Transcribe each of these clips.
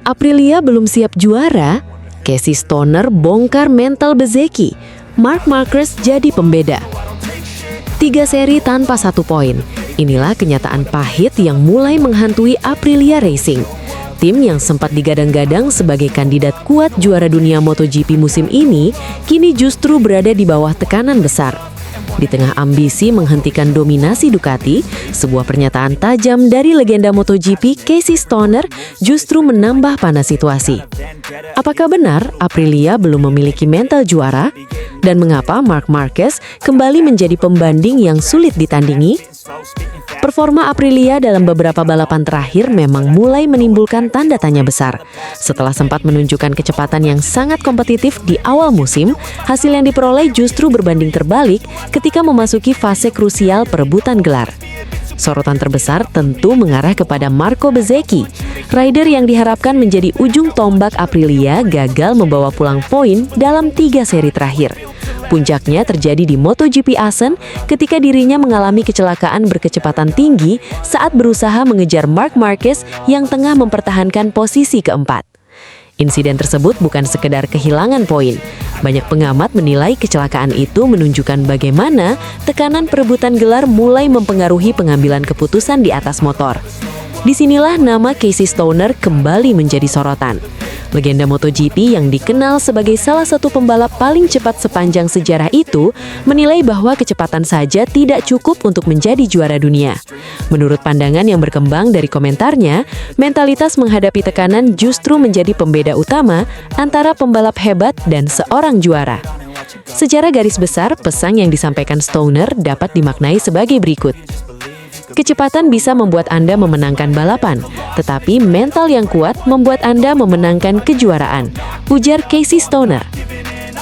Aprilia belum siap juara, Casey Stoner bongkar mental Bezzecchi, Marc Marquez jadi pembeda. 3 seri tanpa 1 poin, inilah kenyataan pahit yang mulai menghantui Aprilia Racing. Tim yang sempat digadang-gadang sebagai kandidat kuat juara dunia MotoGP musim ini, kini justru berada di bawah tekanan besar. Di tengah ambisi menghentikan dominasi Ducati, sebuah pernyataan tajam dari legenda MotoGP Casey Stoner justru menambah panas situasi. Apakah benar Aprilia belum memiliki mental juara? Dan mengapa Marc Marquez kembali menjadi pembanding yang sulit ditandingi? Performa Aprilia dalam beberapa balapan terakhir memang mulai menimbulkan tanda tanya besar. Setelah sempat menunjukkan kecepatan yang sangat kompetitif di awal musim, hasil yang diperoleh justru berbanding terbalik ketika memasuki fase krusial perebutan gelar. Sorotan terbesar tentu mengarah kepada Marco Bezzecchi. Rider yang diharapkan menjadi ujung tombak Aprilia gagal membawa pulang poin dalam 3 seri terakhir. Puncaknya terjadi di MotoGP Assen ketika dirinya mengalami kecelakaan berkecepatan tinggi saat berusaha mengejar Marc Marquez yang tengah mempertahankan posisi keempat. Insiden tersebut bukan sekedar kehilangan poin. Banyak pengamat menilai kecelakaan itu menunjukkan bagaimana tekanan perebutan gelar mulai mempengaruhi pengambilan keputusan di atas motor. Disinilah nama Casey Stoner kembali menjadi sorotan. Legenda MotoGP yang dikenal sebagai salah satu pembalap paling cepat sepanjang sejarah itu menilai bahwa kecepatan saja tidak cukup untuk menjadi juara dunia. Menurut pandangan yang berkembang dari komentarnya, mentalitas menghadapi tekanan justru menjadi pembeda utama antara pembalap hebat dan seorang juara. Secara garis besar, pesan yang disampaikan Stoner dapat dimaknai sebagai berikut. Kecepatan bisa membuat Anda memenangkan balapan, tetapi mental yang kuat membuat Anda memenangkan kejuaraan, ujar Casey Stoner.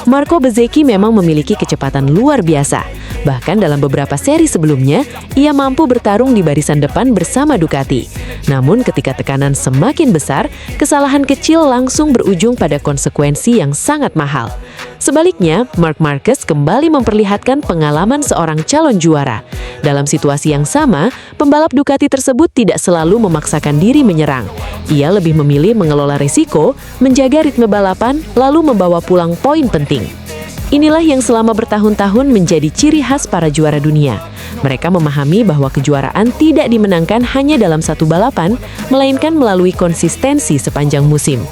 Marco Bezzecchi memang memiliki kecepatan luar biasa. Bahkan dalam beberapa seri sebelumnya, ia mampu bertarung di barisan depan bersama Ducati. Namun ketika tekanan semakin besar, kesalahan kecil langsung berujung pada konsekuensi yang sangat mahal. Sebaliknya, Marc Marquez kembali memperlihatkan pengalaman seorang calon juara. Dalam situasi yang sama, pembalap Ducati tersebut tidak selalu memaksakan diri menyerang. Ia lebih memilih mengelola risiko, menjaga ritme balapan, lalu membawa pulang poin penting. Inilah yang selama bertahun-tahun menjadi ciri khas para juara dunia. Mereka memahami bahwa kejuaraan tidak dimenangkan hanya dalam satu balapan, melainkan melalui konsistensi sepanjang musim.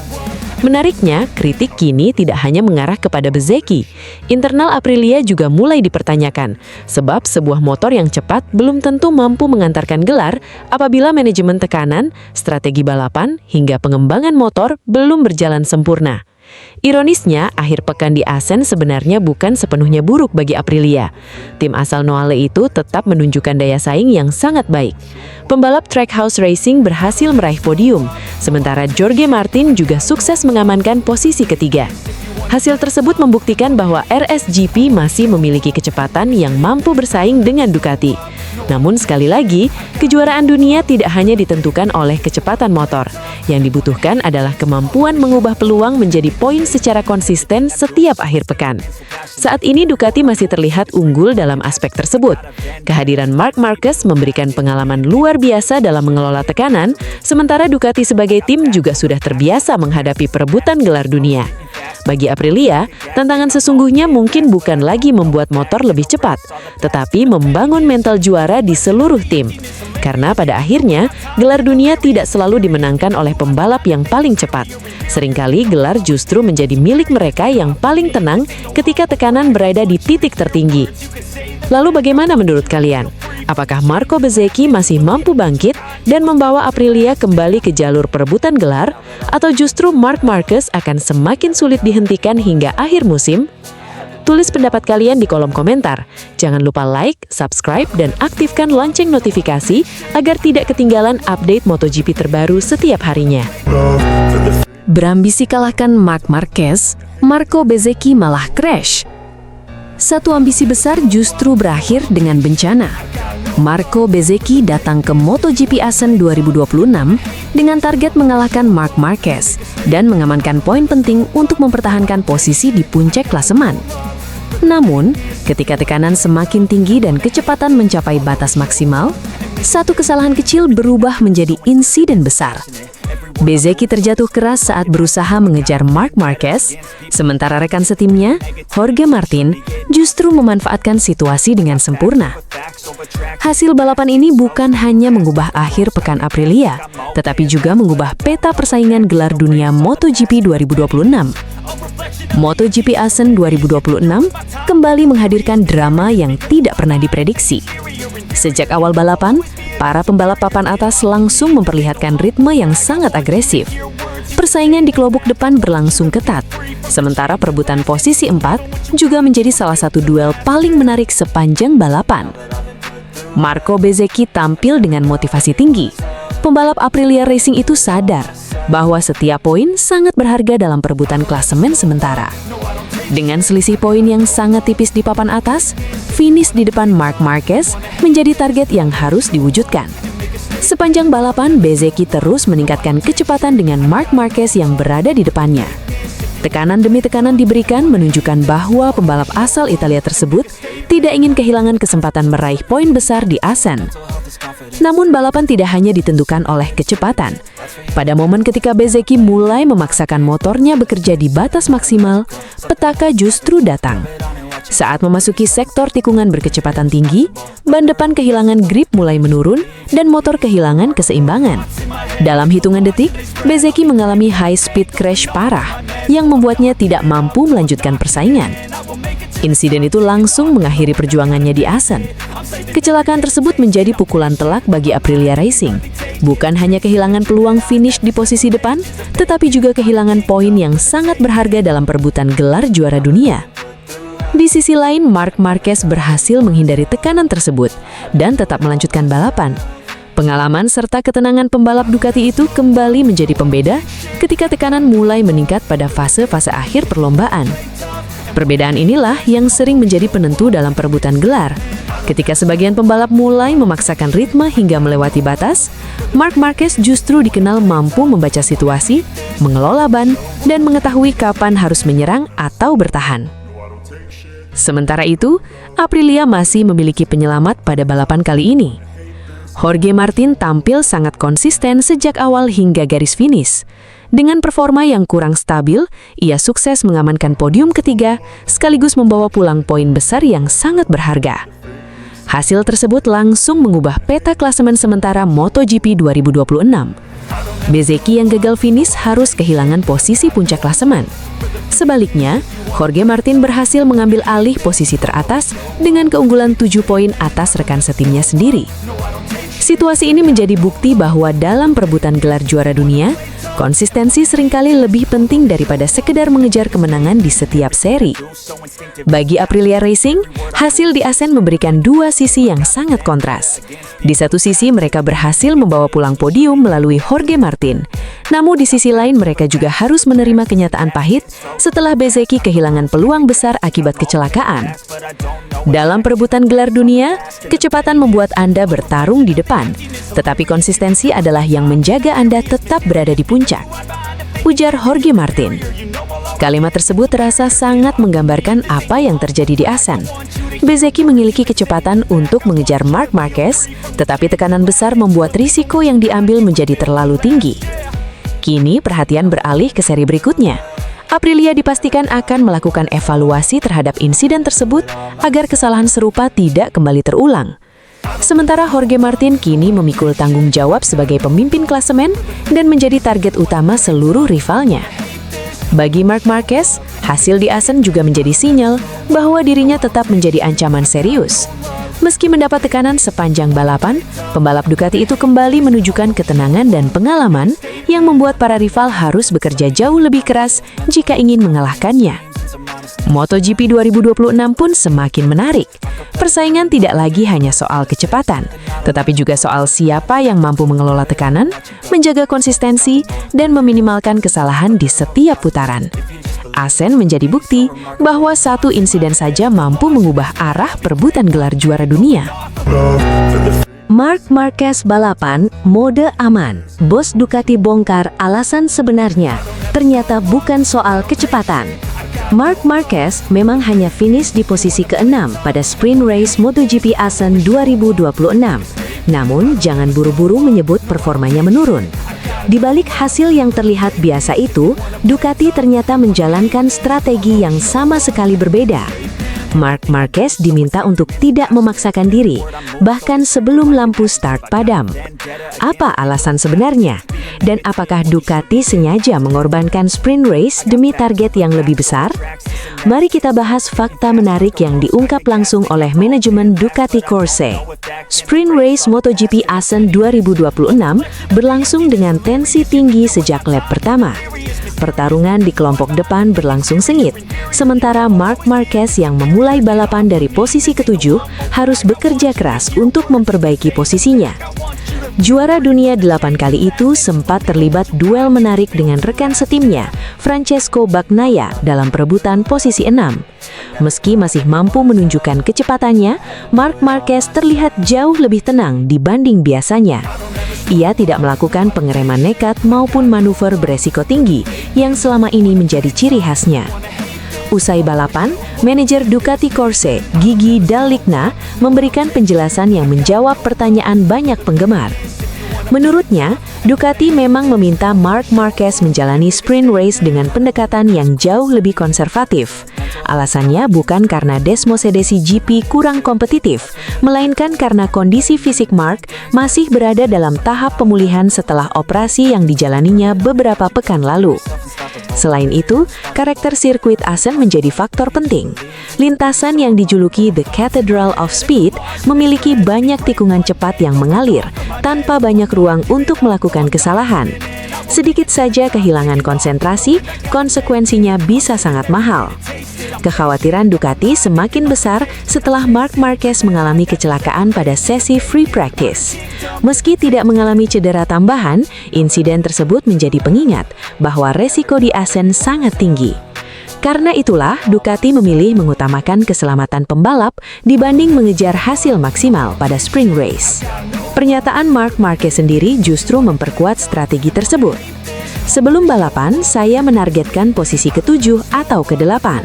Menariknya, kritik kini tidak hanya mengarah kepada Bezzecchi. Internal Aprilia juga mulai dipertanyakan, sebab sebuah motor yang cepat belum tentu mampu mengantarkan gelar apabila manajemen tekanan, strategi balapan, hingga pengembangan motor belum berjalan sempurna. Ironisnya, akhir pekan di Assen sebenarnya bukan sepenuhnya buruk bagi Aprilia. Tim asal Noale itu tetap menunjukkan daya saing yang sangat baik. Pembalap Trackhouse Racing berhasil meraih podium, sementara Jorge Martin juga sukses mengamankan posisi ketiga. Hasil tersebut membuktikan bahwa RSGP masih memiliki kecepatan yang mampu bersaing dengan Ducati. Namun sekali lagi, kejuaraan dunia tidak hanya ditentukan oleh kecepatan motor. Yang dibutuhkan adalah kemampuan mengubah peluang menjadi poin secara konsisten setiap akhir pekan. Saat ini Ducati masih terlihat unggul dalam aspek tersebut. Kehadiran Marc Marquez memberikan pengalaman luar biasa dalam mengelola tekanan, sementara Ducati sebagai tim juga sudah terbiasa menghadapi perebutan gelar dunia. Bagi Aprilia, tantangan sesungguhnya mungkin bukan lagi membuat motor lebih cepat, tetapi membangun mental juara di seluruh tim. Karena pada akhirnya, gelar dunia tidak selalu dimenangkan oleh pembalap yang paling cepat. Seringkali gelar justru menjadi milik mereka yang paling tenang ketika tekanan berada di titik tertinggi. Lalu bagaimana menurut kalian? Apakah Marco Bezzecchi masih mampu bangkit dan membawa Aprilia kembali ke jalur perebutan gelar? Atau justru Marc Marquez akan semakin sulit dihentikan hingga akhir musim? Tulis pendapat kalian di kolom komentar. Jangan lupa like, subscribe, dan aktifkan lonceng notifikasi agar tidak ketinggalan update MotoGP terbaru setiap harinya. Berambisi kalahkan Marc Marquez, Marco Bezzecchi malah crash. Satu ambisi besar justru berakhir dengan bencana. Marco Bezzecchi datang ke MotoGP Assen 2026 dengan target mengalahkan Marc Marquez dan mengamankan poin penting untuk mempertahankan posisi di puncak klasemen. Namun, ketika tekanan semakin tinggi dan kecepatan mencapai batas maksimal, satu kesalahan kecil berubah menjadi insiden besar. Bezzecchi terjatuh keras saat berusaha mengejar Marc Marquez, sementara rekan setimnya, Jorge Martin, justru memanfaatkan situasi dengan sempurna. Hasil balapan ini bukan hanya mengubah akhir pekan Aprilia, tetapi juga mengubah peta persaingan gelar dunia MotoGP 2026. MotoGP Assen 2026 kembali menghadirkan drama yang tidak pernah diprediksi. Sejak awal balapan, para pembalap papan atas langsung memperlihatkan ritme yang sangat agresif. Persaingan di kelompok depan berlangsung ketat, sementara perebutan posisi 4 juga menjadi salah satu duel paling menarik sepanjang balapan. Marco Bezzecchi tampil dengan motivasi tinggi. Pembalap Aprilia Racing itu sadar bahwa setiap poin sangat berharga dalam perebutan klasemen sementara. Dengan selisih poin yang sangat tipis di papan atas, finish di depan Marc Marquez menjadi target yang harus diwujudkan. Sepanjang balapan, Bezzecchi terus meningkatkan kecepatan dengan Marc Marquez yang berada di depannya. Tekanan demi tekanan diberikan menunjukkan bahwa pembalap asal Italia tersebut tidak ingin kehilangan kesempatan meraih poin besar di Assen. Namun balapan tidak hanya ditentukan oleh kecepatan. Pada momen ketika Bezzecchi mulai memaksakan motornya bekerja di batas maksimal, petaka justru datang. Saat memasuki sektor tikungan berkecepatan tinggi, ban depan kehilangan grip mulai menurun dan motor kehilangan keseimbangan. Dalam hitungan detik, Bezzecchi mengalami high speed crash parah yang membuatnya tidak mampu melanjutkan persaingan. Insiden itu langsung mengakhiri perjuangannya di Assen. Kecelakaan tersebut menjadi pukulan telak bagi Aprilia Racing. Bukan hanya kehilangan peluang finish di posisi depan, tetapi juga kehilangan poin yang sangat berharga dalam perebutan gelar juara dunia. Di sisi lain, Marc Marquez berhasil menghindari tekanan tersebut dan tetap melanjutkan balapan. Pengalaman serta ketenangan pembalap Ducati itu kembali menjadi pembeda ketika tekanan mulai meningkat pada fase-fase akhir perlombaan. Perbedaan inilah yang sering menjadi penentu dalam perebutan gelar. Ketika sebagian pembalap mulai memaksakan ritme hingga melewati batas, Marc Marquez justru dikenal mampu membaca situasi, mengelola ban, dan mengetahui kapan harus menyerang atau bertahan. Sementara itu, Aprilia masih memiliki penyelamat pada balapan kali ini. Jorge Martin tampil sangat konsisten sejak awal hingga garis finish. Dengan performa yang kurang stabil, ia sukses mengamankan podium ketiga, sekaligus membawa pulang poin besar yang sangat berharga. Hasil tersebut langsung mengubah peta klasemen sementara MotoGP 2026. Bezzecchi yang gagal finish harus kehilangan posisi puncak klasemen. Sebaliknya, Jorge Martin berhasil mengambil alih posisi teratas dengan keunggulan 7 poin atas rekan setimnya sendiri. Situasi ini menjadi bukti bahwa dalam perebutan gelar juara dunia, konsistensi seringkali lebih penting daripada sekedar mengejar kemenangan di setiap seri. Bagi Aprilia Racing, hasil di Assen memberikan dua sisi yang sangat kontras. Di satu sisi mereka berhasil membawa pulang podium melalui Jorge Martin. Namun di sisi lain mereka juga harus menerima kenyataan pahit setelah Bezzecchi kehilangan peluang besar akibat kecelakaan. Dalam perebutan gelar dunia, kecepatan membuat Anda bertarung di depan, tetapi konsistensi adalah yang menjaga Anda tetap berada di puncak, ujar Jorge Martin. Kalimat tersebut terasa sangat menggambarkan apa yang terjadi di Assen. Bezzecchi memiliki kecepatan untuk mengejar Marc Marquez, tetapi tekanan besar membuat risiko yang diambil menjadi terlalu tinggi. Kini perhatian beralih ke seri berikutnya. Aprilia dipastikan akan melakukan evaluasi terhadap insiden tersebut agar kesalahan serupa tidak kembali terulang. Sementara Jorge Martin kini memikul tanggung jawab sebagai pemimpin klasemen dan menjadi target utama seluruh rivalnya. Bagi Marc Marquez, hasil di Assen juga menjadi sinyal bahwa dirinya tetap menjadi ancaman serius. Meski mendapat tekanan sepanjang balapan, pembalap Ducati itu kembali menunjukkan ketenangan dan pengalaman yang membuat para rival harus bekerja jauh lebih keras jika ingin mengalahkannya. MotoGP 2026 pun semakin menarik. Persaingan tidak lagi hanya soal kecepatan, tetapi juga soal siapa yang mampu mengelola tekanan, menjaga konsistensi, dan meminimalkan kesalahan di setiap putaran. Assen menjadi bukti bahwa satu insiden saja mampu mengubah arah perebutan gelar juara dunia. Marc Marquez balapan mode aman. Bos Ducati bongkar alasan sebenarnya. Ternyata bukan soal kecepatan. Marc Marquez memang hanya finish di posisi ke-6 pada sprint race MotoGP Assen 2026. Namun, jangan buru-buru menyebut performanya menurun. Di balik hasil yang terlihat biasa itu, Ducati ternyata menjalankan strategi yang sama sekali berbeda. Marc Marquez diminta untuk tidak memaksakan diri, bahkan sebelum lampu start padam. Apa alasan sebenarnya? Dan apakah Ducati sengaja mengorbankan sprint race demi target yang lebih besar? Mari kita bahas fakta menarik yang diungkap langsung oleh manajemen Ducati Corse. Sprint race MotoGP Assen 2026 berlangsung dengan tensi tinggi sejak lap pertama. Pertarungan di kelompok depan berlangsung sengit, sementara Marc Marquez yang memulai balapan dari posisi ketujuh harus bekerja keras untuk memperbaiki posisinya. Juara dunia 8 kali itu sempat terlibat duel menarik dengan rekan setimnya, Francesco Bagnaia, dalam perebutan posisi 6. Meski masih mampu menunjukkan kecepatannya, Marc Marquez terlihat jauh lebih tenang dibanding biasanya. Ia tidak melakukan pengereman nekat maupun manuver beresiko tinggi yang selama ini menjadi ciri khasnya. Usai balapan, manajer Ducati Corse, Gigi Dall'Igna, memberikan penjelasan yang menjawab pertanyaan banyak penggemar. Menurutnya, Ducati memang meminta Marc Marquez menjalani sprint race dengan pendekatan yang jauh lebih konservatif. Alasannya bukan karena Desmosedesi GP kurang kompetitif, melainkan karena kondisi fisik Marc masih berada dalam tahap pemulihan setelah operasi yang dijalaninya beberapa pekan lalu. Selain itu, karakter sirkuit Assen menjadi faktor penting. Lintasan yang dijuluki The Cathedral of Speed memiliki banyak tikungan cepat yang mengalir, tanpa banyak ruang untuk melakukan kesalahan. Sedikit saja kehilangan konsentrasi, konsekuensinya bisa sangat mahal. Kekhawatiran Ducati semakin besar setelah Marc Marquez mengalami kecelakaan pada sesi free practice. Meski tidak mengalami cedera tambahan, insiden tersebut menjadi pengingat bahwa resiko di Assen sangat tinggi. Karena itulah, Ducati memilih mengutamakan keselamatan pembalap dibanding mengejar hasil maksimal pada sprint race. Pernyataan Marc Marquez sendiri justru memperkuat strategi tersebut. Sebelum balapan, saya menargetkan posisi ke-7 atau ke-8.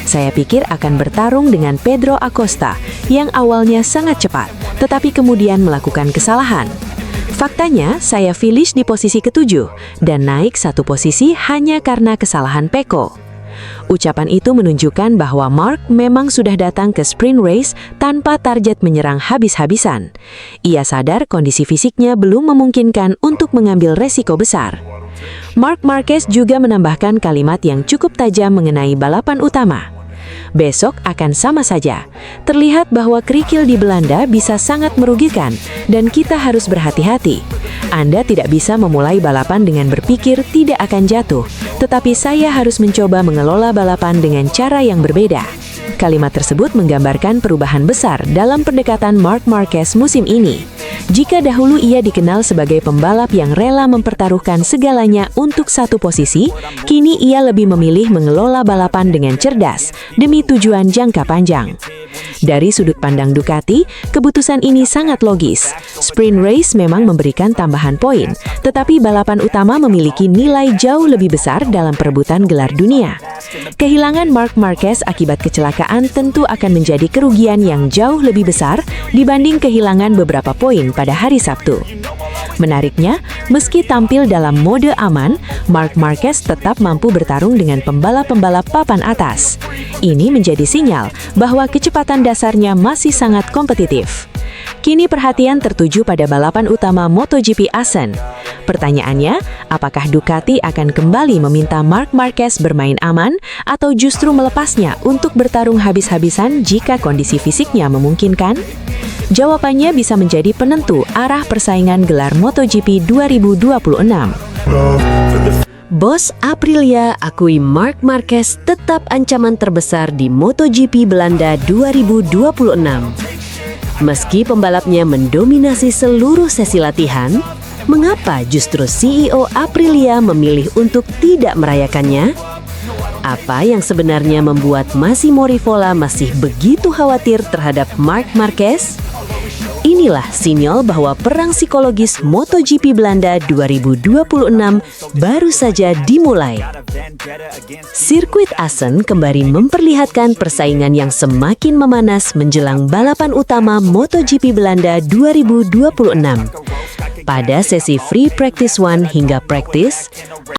Saya pikir akan bertarung dengan Pedro Acosta yang awalnya sangat cepat, tetapi kemudian melakukan kesalahan. Faktanya, saya finish di posisi ke-7 dan naik satu posisi hanya karena kesalahan Pecco. Ucapan itu menunjukkan bahwa Marc memang sudah datang ke sprint race tanpa target menyerang habis-habisan. Ia sadar kondisi fisiknya belum memungkinkan untuk mengambil resiko besar. Marc Marquez juga menambahkan kalimat yang cukup tajam mengenai balapan utama. Besok akan sama saja. Terlihat bahwa kerikil di Belanda bisa sangat merugikan dan kita harus berhati-hati. Anda tidak bisa memulai balapan dengan berpikir tidak akan jatuh, tetapi saya harus mencoba mengelola balapan dengan cara yang berbeda. Kalimat tersebut menggambarkan perubahan besar dalam pendekatan Marc Marquez musim ini. Jika dahulu ia dikenal sebagai pembalap yang rela mempertaruhkan segalanya untuk satu posisi, kini ia lebih memilih mengelola balapan dengan cerdas demi tujuan jangka panjang. Dari sudut pandang Ducati, keputusan ini sangat logis. Sprint race memang memberikan tambahan poin, tetapi balapan utama memiliki nilai jauh lebih besar dalam perebutan gelar dunia. Kehilangan Marc Marquez akibat kecelakaan tentu akan menjadi kerugian yang jauh lebih besar dibanding kehilangan beberapa poin pada hari Sabtu. Menariknya, meski tampil dalam mode aman, Marc Marquez tetap mampu bertarung dengan pembalap-pembalap papan atas. Ini menjadi sinyal bahwa kecepatan dasarnya masih sangat kompetitif. Kini perhatian tertuju pada balapan utama MotoGP Assen. Pertanyaannya, apakah Ducati akan kembali meminta Marc Marquez bermain aman atau justru melepasnya untuk bertarung habis-habisan jika kondisi fisiknya memungkinkan? Jawabannya bisa menjadi penentu arah persaingan gelar MotoGP 2026. Bos Aprilia akui Marc Marquez tetap ancaman terbesar di MotoGP Belanda 2026. Meski pembalapnya mendominasi seluruh sesi latihan, mengapa justru CEO Aprilia memilih untuk tidak merayakannya? Apa yang sebenarnya membuat Massimo Rivola masih begitu khawatir terhadap Marc Marquez? Inilah sinyal bahwa perang psikologis MotoGP Belanda 2026 baru saja dimulai. Sirkuit Assen kembali memperlihatkan persaingan yang semakin memanas menjelang balapan utama MotoGP Belanda 2026. Pada sesi free practice 1 hingga practice,